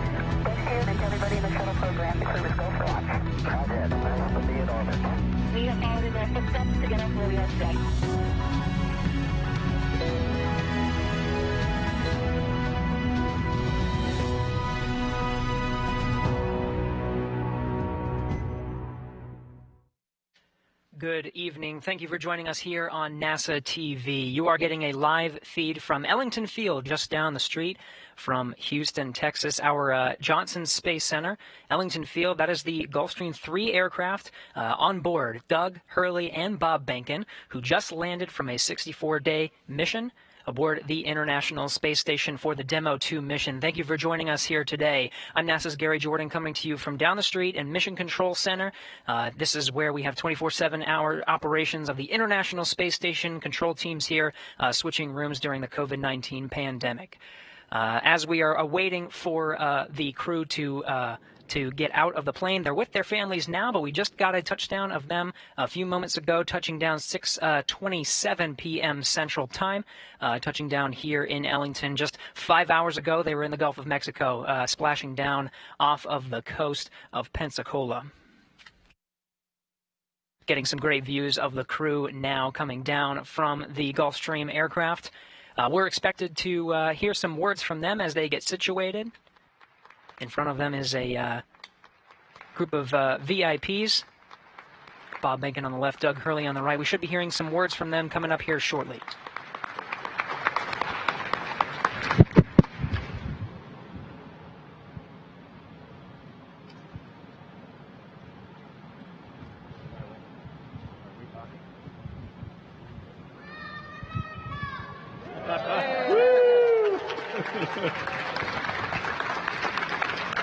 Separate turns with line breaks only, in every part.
Everybody in the shuttle program, service go for launch. Roger, I will be in orbit. We have followed in their footsteps to get up where we are today.
Good evening. Thank you for joining us here on NASA TV. You are getting a live feed from Ellington Field, just down the street from Houston, Texas, our Johnson Space Center. Ellington Field, that is the Gulfstream 3 aircraft on board. Doug, Hurley, and Bob Behnken, who just landed from a 64-day mission aboard the International Space Station for the Demo 2 mission. Thank you for joining us here today. I'm NASA's Gary Jordan, coming to you from down the street in Mission Control Center. This is where we have 24/7-hour operations of the International Space Station control teams here, switching rooms during the COVID-19 pandemic. As we are awaiting for the crew to get out of the plane. They're with their families now, but we just got a touchdown of them a few moments ago, touching down 6:27 p.m. Central Time, touching down here in Ellington. Just 5 hours ago, they were in the Gulf of Mexico, splashing down off of the coast of Pensacola. Getting some great views of the crew now coming down from the Gulfstream aircraft. We're expected to hear some words from them as they get situated. In front of them is a group of VIPs. Bob Behnken on the left, Doug Hurley on the right. We should be hearing some words from them coming up here shortly.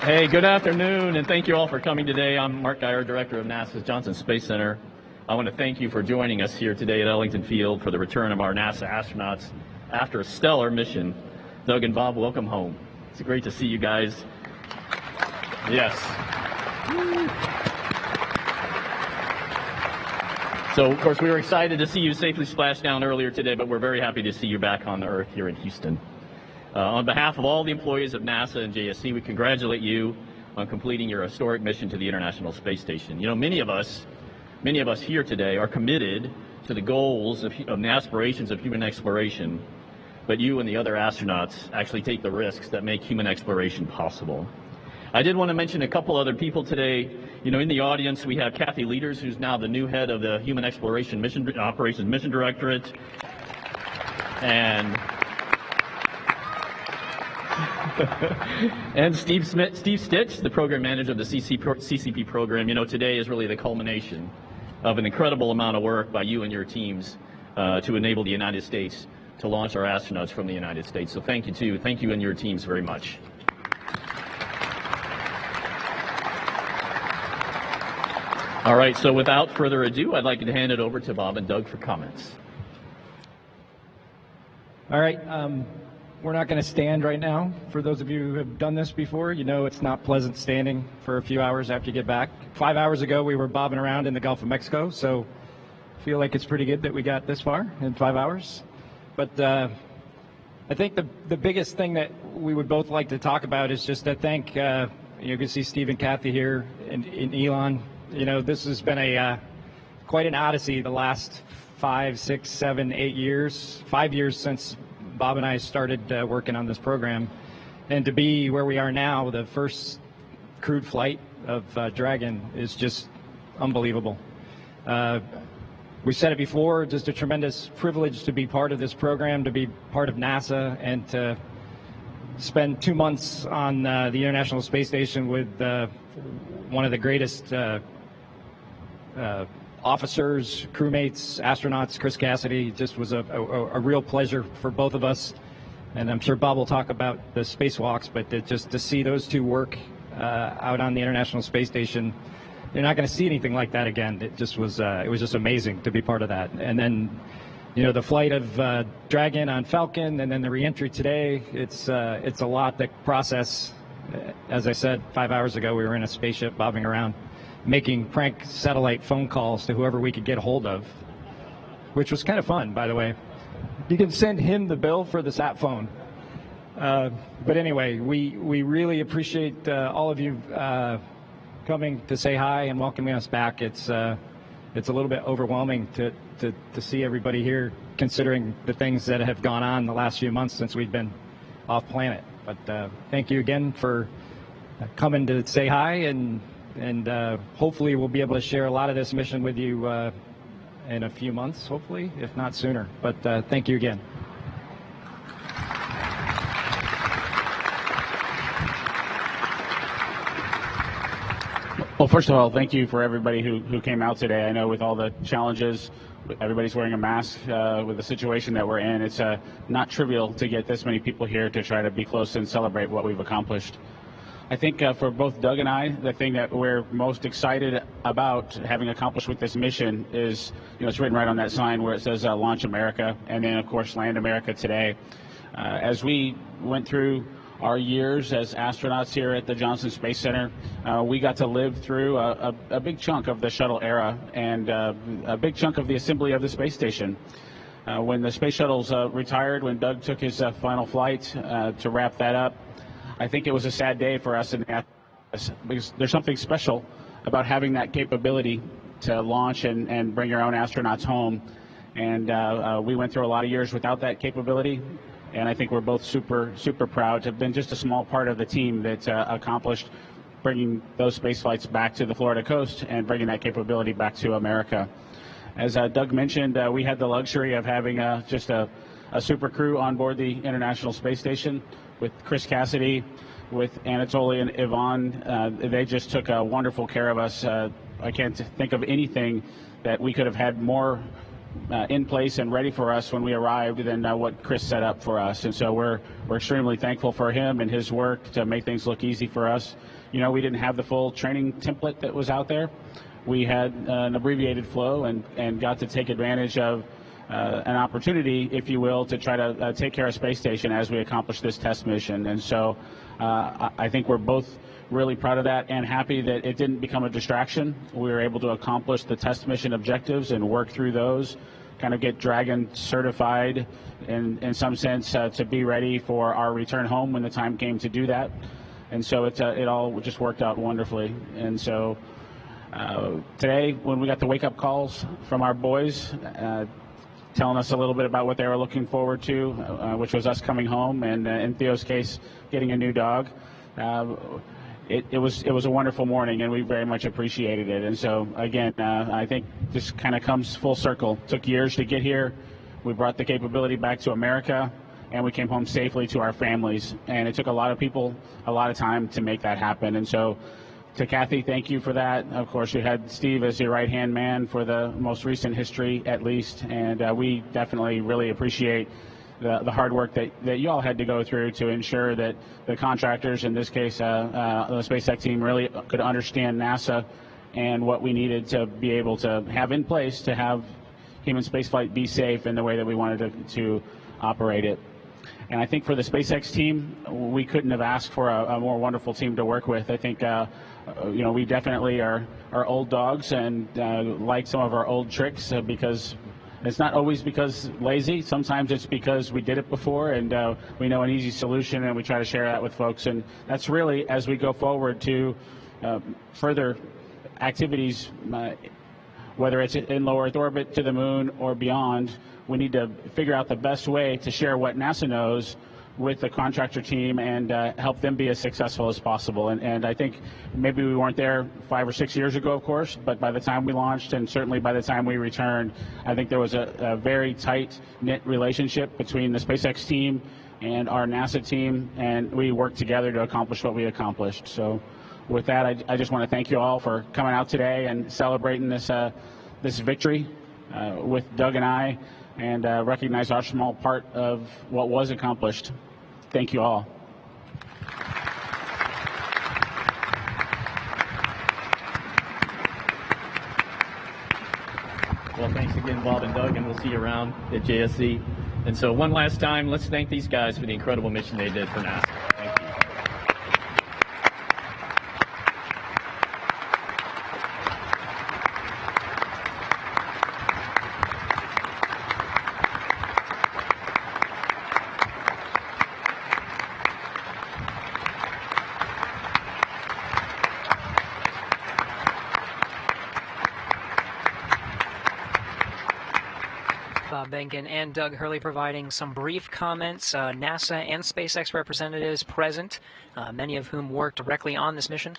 Hey, good afternoon, and thank you all for coming today. I'm Mark Geyer, Director of NASA's Johnson Space Center. I want to thank you for joining us here today at Ellington Field for the return of our NASA astronauts after a stellar mission. Doug and Bob, welcome home. It's great to see you guys. Yes. So, of course, we were excited to see you safely splash down earlier today, but we're very happy to see you back on the Earth here in Houston. On behalf of all the employees of NASA and JSC, we congratulate you on completing your historic mission to the International Space Station. You know, many of us here today are committed to the goals and the aspirations of human exploration, but you and the other astronauts actually take the risks that make human exploration possible. I did want to mention a couple other people today. You know, in the audience we have Kathy Leaders, who's now the new head of the Human Exploration Operations Mission Directorate, and Steve Stitch, the program manager of the CCP program. You know, today is really the culmination of an incredible amount of work by you and your teams to enable the United States to launch our astronauts from the United States. So thank you and your teams very much. All right, so without further ado, I'd like to hand it over to Bob and Doug for comments.
All right. We're not going to stand right now. For those of you who have done this before, you know it's not pleasant standing for a few hours after you get back. 5 hours ago, we were bobbing around in the Gulf of Mexico, so I feel like it's pretty good that we got this far in 5 hours. But I think the biggest thing that we would both like to talk about is just to thank, you can see Steve and Kathy here and Elon. You know, this has been quite an odyssey the last 5, 6, 7, 8 years, 5 years since Bob and I started working on this program, and to be where we are now, the first crewed flight of Dragon, is just unbelievable. We said it before, just a tremendous privilege to be part of this program, to be part of NASA, and to spend 2 months on the International Space Station with one of the greatest officers, crewmates, astronauts, Chris Cassidy. Just was a real pleasure for both of us, and I'm sure Bob will talk about the spacewalks, but just to see those two work out on the International Space Station, you're not going to see anything like that again. It was just amazing to be part of that. And then, you know, the flight of Dragon on Falcon, and then the reentry today. It's a lot to process. As I said, 5 hours ago, we were in a spaceship bobbing around, making prank satellite phone calls to whoever we could get a hold of, which was kind of fun, by the way. You can send him the bill for the sat phone. But anyway, we really appreciate all of you coming to say hi and welcoming us back. It's a little bit overwhelming to see everybody here, considering the things that have gone on the last few months since we've been off planet. But thank you again for coming to say hi, and hopefully we'll be able to share a lot of this mission with you in a few months, hopefully, if not sooner. But thank you again.
Well, first of all, thank you for everybody who came out today. I know with all the challenges, everybody's wearing a mask with the situation that we're in. It's not trivial to get this many people here to try to be close and celebrate what we've accomplished. I think for both Doug and I, the thing that we're most excited about having accomplished with this mission is, it's written right on that sign where it says Launch America, and then, of course, Land America today. As we went through our years as astronauts here at the Johnson Space Center, we got to live through a big chunk of the shuttle era and a big chunk of the assembly of the space station. When the space shuttles retired, when Doug took his final flight to wrap that up, I think it was a sad day for us in the because there's something special about having that capability to launch and bring your own astronauts home. And we went through a lot of years without that capability. And I think we're both super proud to have been just a small part of the team that accomplished bringing those space flights back to the Florida coast and bringing that capability back to America. As Doug mentioned, we had the luxury of having just a super crew on board the International Space Station with Chris Cassidy, with Anatoly and Yvonne. They just took wonderful care of us. I can't think of anything that we could have had more in place and ready for us when we arrived than what Chris set up for us. And so we're extremely thankful for him and his work to make things look easy for us. We didn't have the full training template that was out there. We had an abbreviated flow and got to take advantage of an opportunity, if you will, to try to take care of Space Station as we accomplish this test mission. And so I think we're both really proud of that and happy that it didn't become a distraction. We were able to accomplish the test mission objectives and work through those, kind of get Dragon certified in some sense to be ready for our return home when the time came to do that. And so it all just worked out wonderfully. And so today, when we got the wake-up calls from our boys, telling us a little bit about what they were looking forward to, which was us coming home, and in Theo's case, getting a new dog. It was a wonderful morning, and we very much appreciated it. And so, again, I think this kind of comes full circle. Took years to get here. We brought the capability back to America, and we came home safely to our families. And it took a lot of people a lot of time to make that happen. And so, to Kathy, thank you for that. Of course, you had Steve as your right-hand man for the most recent history, at least, and we definitely really appreciate the hard work that you all had to go through to ensure that the contractors, in this case, the SpaceX team, really could understand NASA and what we needed to be able to have in place to have human spaceflight be safe in the way that we wanted to operate it. And I think for the SpaceX team, we couldn't have asked for a more wonderful team to work with. I think we definitely are old dogs and like some of our old tricks because it's not always because lazy. Sometimes it's because we did it before and we know an easy solution, and we try to share that with folks. And that's really, as we go forward to further activities, whether it's in low Earth orbit to the moon or beyond, we need to figure out the best way to share what NASA knows with the contractor team and help them be as successful as possible. And I think maybe we weren't there 5 or 6 years ago, of course, but by the time we launched and certainly by the time we returned, I think there was a very tight-knit relationship between the SpaceX team and our NASA team, and we worked together to accomplish what we accomplished. So with that, I just want to thank you all for coming out today and celebrating this victory with Doug and I, and recognize our small part of what was accomplished. Thank you all.
Well, thanks again, Bob and Doug, and we'll see you around at JSC. And so one last time, let's thank these guys for the incredible mission they did for NASA. Thank you.
Bob Behnken and Doug Hurley providing some brief comments. NASA and SpaceX representatives present, many of whom work directly on this mission.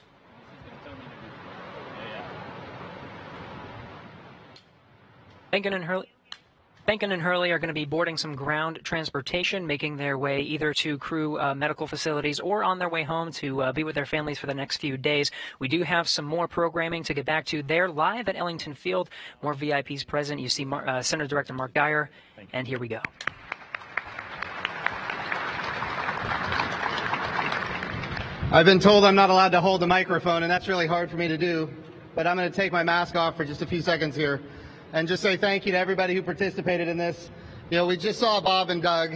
Behnken and Hurley are going to be boarding some ground transportation, making their way either to crew medical facilities or on their way home to be with their families for the next few days. We do have some more programming to get back to. They're live at Ellington Field. More VIPs present. You see Center Director Mark Dyer, and here we go.
I've been told I'm not allowed to hold the microphone, and that's really hard for me to do, but I'm going to take my mask off for just a few seconds here and just say thank you to everybody who participated in this. You know, we just saw Bob and Doug,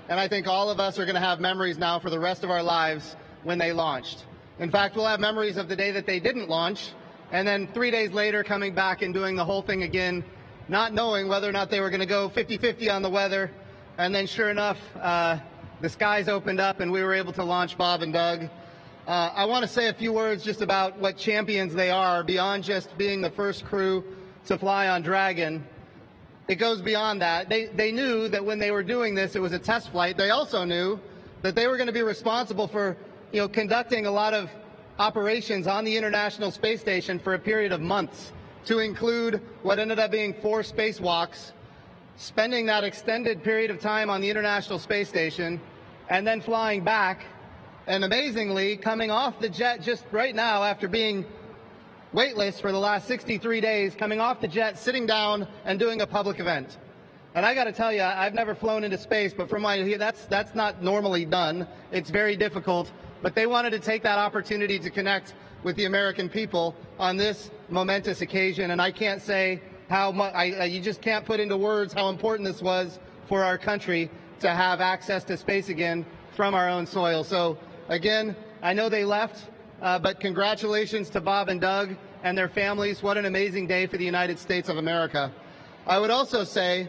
and I think all of us are going to have memories now for the rest of our lives when they launched. In fact, we'll have memories of the day that they didn't launch, and then 3 days later coming back and doing the whole thing again, not knowing whether or not they were going to go 50-50 on the weather, and then sure enough, the skies opened up and we were able to launch Bob and Doug. I want to say a few words just about what champions they are, beyond just being the first crew to fly on Dragon. It goes beyond that. They knew that when they were doing this, it was a test flight. They also knew that they were going to be responsible for, conducting a lot of operations on the International Space Station for a period of months, to include what ended up being 4 spacewalks, spending that extended period of time on the International Space Station, and then flying back, and amazingly coming off the jet just right now after being weightless for the last 63 days, coming off the jet, sitting down, and doing a public event. And I got to tell you, I've never flown into space, but from my that's not normally done. It's very difficult. But they wanted to take that opportunity to connect with the American people on this momentous occasion, and I can't say how much. You just can't put into words how important this was for our country to have access to space again from our own soil. So again, I know they left. But congratulations to Bob and Doug and their families. What an amazing day for the United States of America. I would also say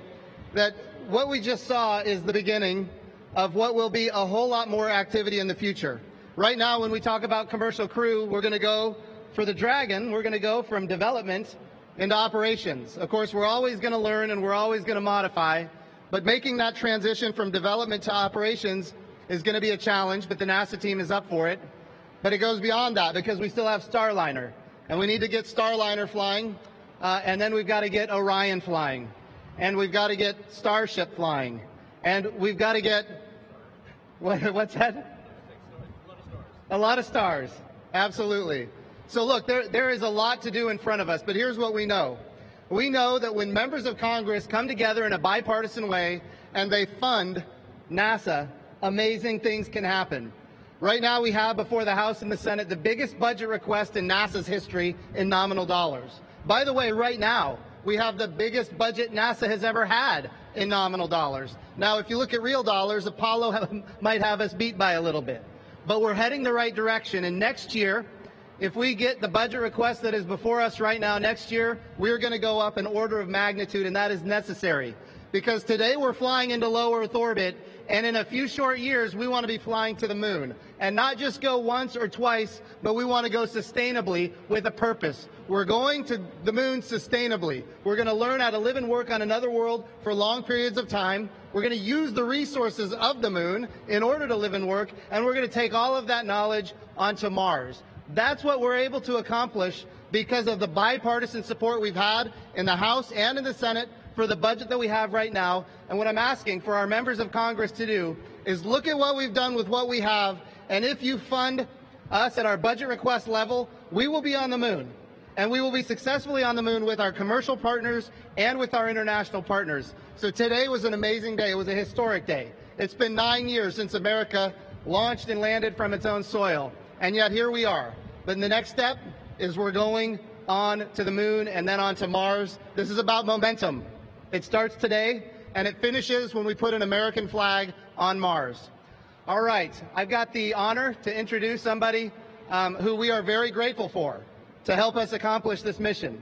that what we just saw is the beginning of what will be a whole lot more activity in the future. Right now, when we talk about commercial crew, we're going to go for the Dragon, we're going to go from development into operations. Of course, we're always going to learn and we're always going to modify, but making that transition from development to operations is going to be a challenge, but the NASA team is up for it. But it goes beyond that, because we still have Starliner, and we need to get Starliner flying, and then we've got to get Orion flying, and we've got to get Starship flying, and we've got to get, what's that? A lot of stars, absolutely. So look, there is a lot to do in front of us, but here's what we know. We know that when members of Congress come together in a bipartisan way and they fund NASA, amazing things can happen. Right now we have before the House and the Senate the biggest budget request in NASA's history in nominal dollars. By the way, right now we have the biggest budget NASA has ever had in nominal dollars. Now, if you look at real dollars, Apollo might have us beat by a little bit. But we're heading the right direction, and next year, if we get the budget request that is before us right now, next year, we're going to go up an order of magnitude, and that is necessary. Because today we're flying into low Earth orbit, and in a few short years, we want to be flying to the moon. And not just go once or twice, but we want to go sustainably with a purpose. We're going to the moon sustainably. We're going to learn how to live and work on another world for long periods of time. We're going to use the resources of the moon in order to live and work, and we're going to take all of that knowledge onto Mars. That's what we're able to accomplish because of the bipartisan support we've had in the House and in the Senate for the budget that we have right now. And what I'm asking for our members of Congress to do is look at what we've done with what we have, and if you fund us at our budget request level, we will be on the moon. And we will be successfully on the moon with our commercial partners and with our international partners. So today was an amazing day. It was a historic day. It's been 9 years since America launched and landed from its own soil. And yet here we are. But the next step is we're going on to the moon and then on to Mars. This is about momentum. It starts today, and it finishes when we put an American flag on Mars. All right, I've got the honor to introduce somebody who we are very grateful for to help us accomplish this mission.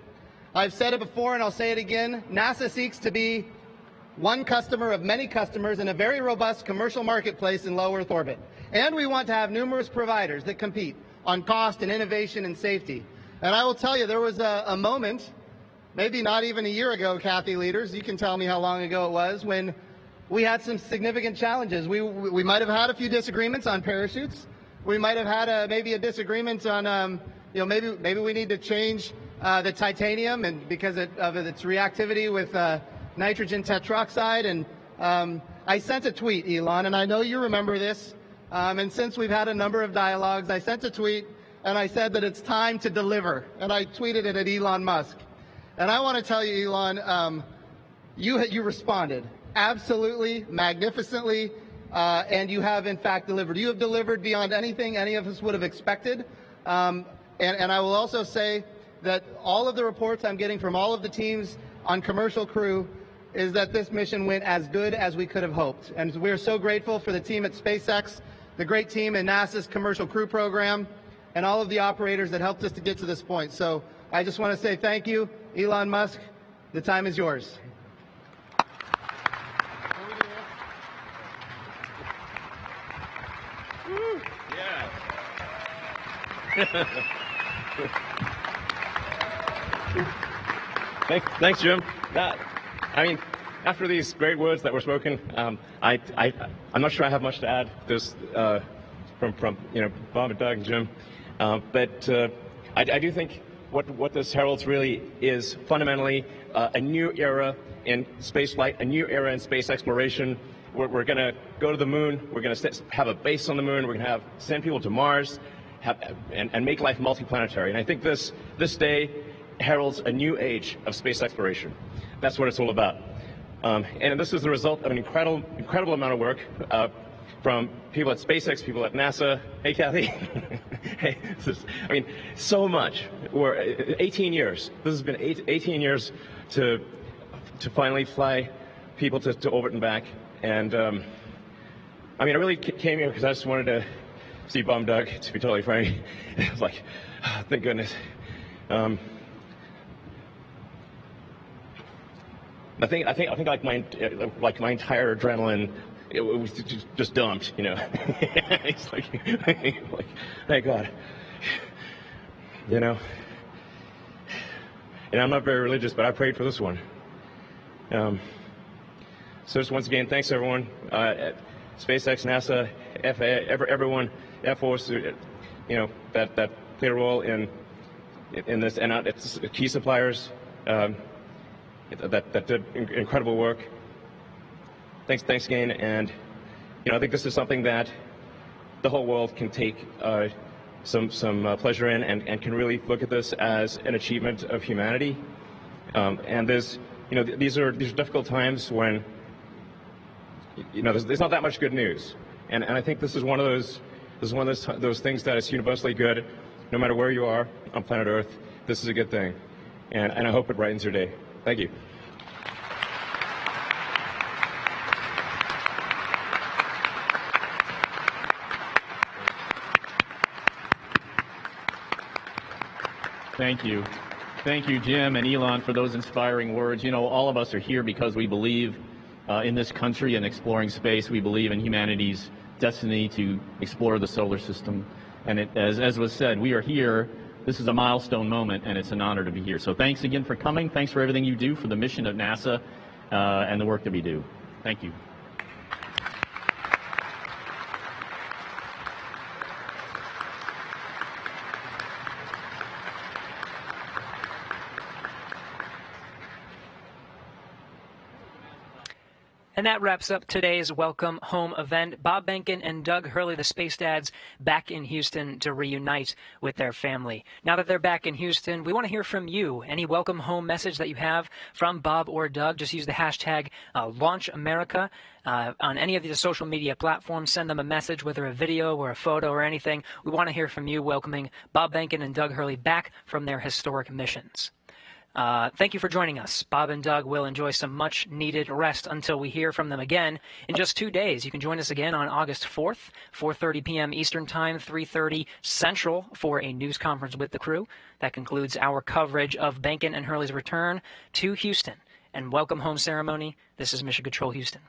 I've said it before, and I'll say it again. NASA seeks to be one customer of many customers in a very robust commercial marketplace in low Earth orbit. And we want to have numerous providers that compete on cost and innovation and safety. And I will tell you, there was a moment maybe not even a year ago, Kathy leaders, you can tell me how long ago it was, when we had some significant challenges. We might have had a few disagreements on parachutes. We might have had maybe a disagreement on, maybe we need to change the titanium and because of its reactivity with nitrogen tetroxide. And I sent a tweet, Elon, and I know you remember this. And since we've had a number of dialogues, I sent a tweet and I said that it's time to deliver. And I tweeted it at Elon Musk. And I want to tell you, Elon, you responded absolutely magnificently, and you have in fact delivered. You have delivered beyond anything any of us would have expected. And I will also say that all of the reports I'm getting from all of the teams on Commercial Crew is that this mission went as good as we could have hoped. And we're so grateful for the team at SpaceX, the great team in NASA's Commercial Crew program, and all of the operators that helped us to get to this point. So I just want to say thank you, Elon Musk. The time is yours.
Thanks, Jim. After these great words that were spoken, I'm not sure I have much to add. This from Bob and Doug and Jim, but I do think what this heralds really is fundamentally a new era in space flight, a new era in space exploration. We're going to go to the moon. We're going to have a base on the moon. We're going to send people to Mars, and make life multiplanetary. And I think this day heralds a new age of space exploration. That's what it's all about. And this is the result of an incredible amount of work from people at SpaceX, people at NASA. Hey, Kathy. Hey, so much. We're 18 years. This has been 18 years to finally fly people to orbit and back. And I really came here because I just wanted to see Bob and Doug, to be totally frank. It was like, oh, thank goodness. I think like my entire adrenaline, it was just dumped, It's like, thank God. And I'm not very religious, but I prayed for this one. So just once again, thanks everyone at SpaceX, NASA, FAA, everyone, Air Force, that played a role in this, and it's key suppliers that did incredible work. Thanks again, and I think this is something that the whole world can take some pleasure in, and can really look at this as an achievement of humanity. And there's these are difficult times when there's not that much good news, and I think this is one of those things that is universally good, no matter where you are on planet Earth. This is a good thing, and I hope it brightens your day. Thank you.
Thank you. Thank you, Jim and Elon, for those inspiring words. All of us are here because we believe in this country and exploring space. We believe in humanity's destiny to explore the solar system. And as was said, we are here. This is a milestone moment, and it's an honor to be here. So thanks again for coming. Thanks for everything you do for the mission of NASA and the work that we do. Thank you.
And that wraps up today's Welcome Home event. Bob Behnken and Doug Hurley, the Space Dads, back in Houston to reunite with their family. Now that they're back in Houston, we want to hear from you. Any welcome home message that you have from Bob or Doug, just use the hashtag LaunchAmerica on any of the social media platforms. Send them a message, whether a video or a photo or anything. We want to hear from you welcoming Bob Behnken and Doug Hurley back from their historic missions. Thank you for joining us. Bob and Doug will enjoy some much-needed rest until we hear from them again in just 2 days. You can join us again on August 4th, 4:30 p.m. Eastern Time, 3:30 Central, for a news conference with the crew. That concludes our coverage of Behnken and Hurley's return to Houston and welcome home ceremony. This is Mission Control Houston.